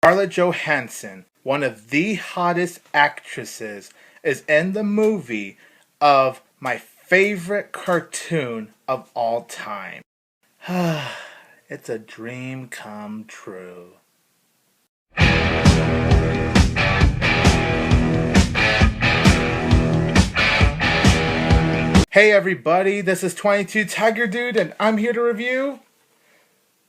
Scarlett Johansson, one of the hottest actresses, is in the movie of my favorite cartoon of all time. It's a dream come true. Hey everybody, this is 22 Tiger Dude and I'm here to review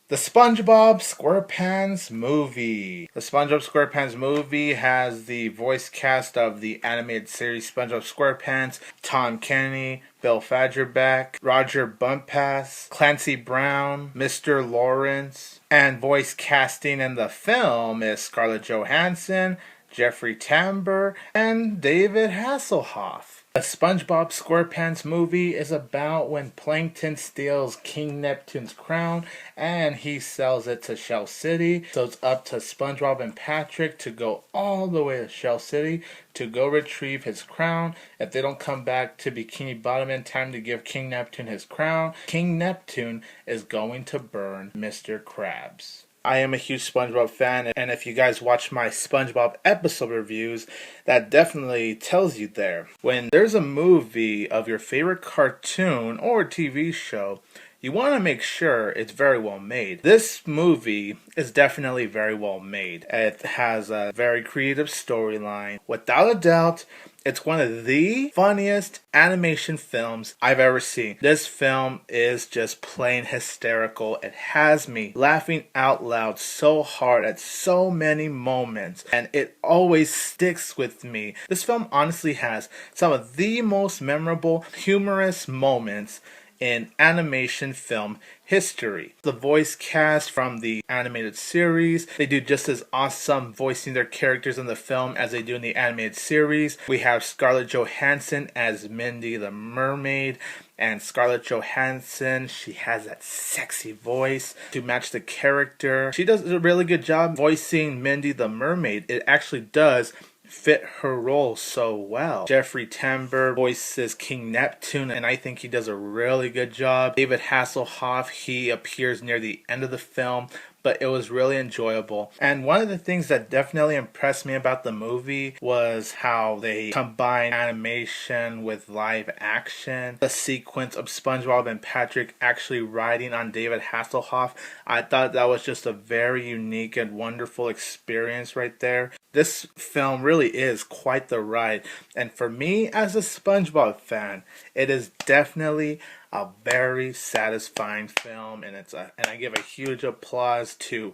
the SpongeBob SquarePants Movie. The SpongeBob SquarePants Movie has the voice cast of the animated series SpongeBob SquarePants, Tom Kenny, Bill Fagerbakke, Rodger Bumpass, Clancy Brown, Mr. Lawrence, and voice casting in the film is Scarlett Johansson, Jeffrey Tambor, and David Hasselhoff. The SpongeBob SquarePants Movie is about when Plankton steals King Neptune's crown and he sells it to Shell City. So it's up to SpongeBob and Patrick to go all the way to Shell City to go retrieve his crown. If they don't come back to Bikini Bottom in time to give King Neptune his crown, King Neptune is going to burn Mr. Krabs. I am a huge SpongeBob fan, and if you guys watch my SpongeBob episode reviews, that definitely tells you there. When there's a movie of your favorite cartoon or TV show, you want to make sure it's very well made. This movie is definitely very well made. It has a very creative storyline. Without a doubt, it's one of the funniest animation films I've ever seen. This film is just plain hysterical. It has me laughing out loud so hard at so many moments, and it always sticks with me. This film honestly has some of the most memorable, humorous moments in animation film history. The voice cast from the animated series, they do just as awesome voicing their characters in the film as they do in the animated series. We have Scarlett Johansson as Mindy the Mermaid, and Scarlett Johansson, she has that sexy voice to match the character. She does a really good job voicing Mindy the Mermaid. It actually does fit her role so well. Jeffrey Tambor voices King Neptune, and I think he does a really good job. David Hasselhoff, he appears near the end of the film, but it was really enjoyable. And one of the things that definitely impressed me about the movie was how they combine animation with live action. The sequence of SpongeBob and Patrick actually riding on David Hasselhoff, I thought that was just a very unique and wonderful experience right there. This film really is quite the ride, and for me as a SpongeBob fan, it is definitely a very satisfying film, and I give a huge applause to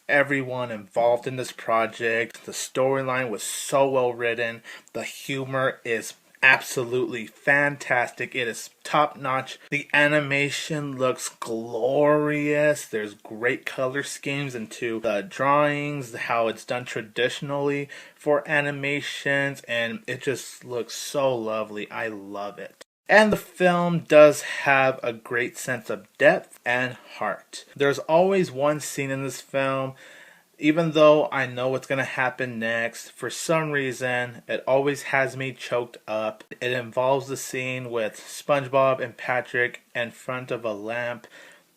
everyone involved in this project. The storyline was so well written. The humor is absolutely fantastic. It is top notch. The animation looks glorious. There's great color schemes into the drawings, how it's done traditionally for animations, and it just looks so lovely. I love it. And the film does have a great sense of depth and heart. There's always one scene in this film, even though I know what's going to happen next, for some reason, it always has me choked up. It involves the scene with SpongeBob and Patrick in front of a lamp.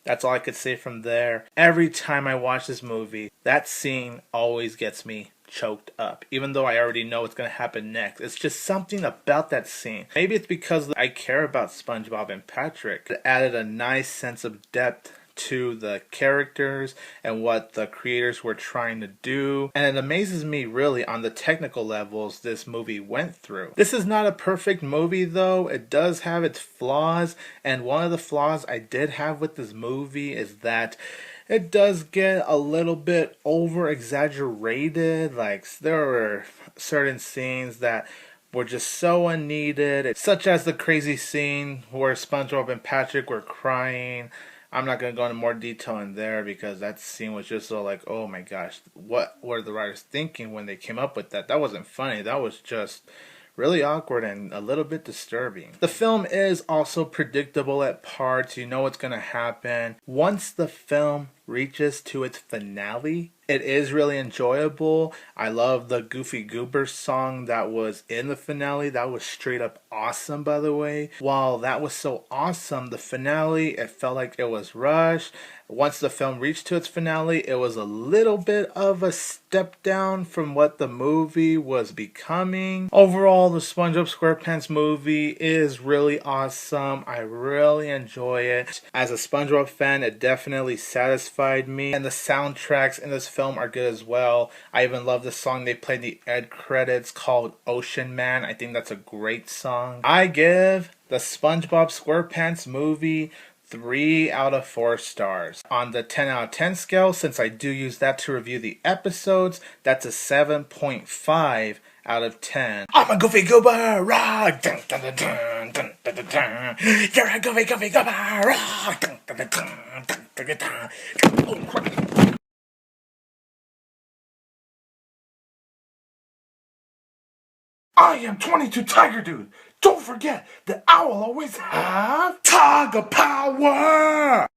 That's all I could say from there. Every time I watch this movie, that scene always gets me choked up, even though I already know what's going to happen next. It's just something about that scene. Maybe it's because I care about SpongeBob and Patrick. It added a nice sense of depth to the characters and what the creators were trying to do, and it amazes me really on the technical levels this movie went through. This is not a perfect movie though. It does have its flaws, and one of the flaws I did have with this movie is that it does get a little bit over exaggerated. Like, there were certain scenes that were just so unneeded, such as the crazy scene where SpongeBob and Patrick were crying. I'm not going to go into more detail in there because that scene was just so like, oh my gosh, what were the writers thinking when they came up with that? That wasn't funny. That was just really awkward and a little bit disturbing. The film is also predictable at parts. You know what's going to happen. Once the film reaches to its finale, it is really enjoyable. I love the Goofy Goober song that was in the finale. That was straight up awesome, by the way. While that was so awesome, the finale, it felt like it was rushed. Once the film reached to its finale, it was a little bit of a step down from what the movie was becoming. Overall, the SpongeBob SquarePants movie is really awesome. I really enjoy it. As a SpongeBob fan, it definitely satisfied me. And the soundtracks in this film are good as well. I even love the song they played in the end credits called Ocean Man. I think that's a great song. I give the SpongeBob SquarePants movie 3 out of 4 stars. On the 10 out of 10 scale, since I do use that to review the episodes, that's a 7.5 out of 10. I'm a goofy goober, rah! Dun, dun, dun, dun, dun, dun, dun, dun. You're a goofy goober, rah! Dun, dun, dun, dun, dun, dun, dun. Oh, crap. I am 22 Tiger Dude. Don't forget that I will always have Tiger Power!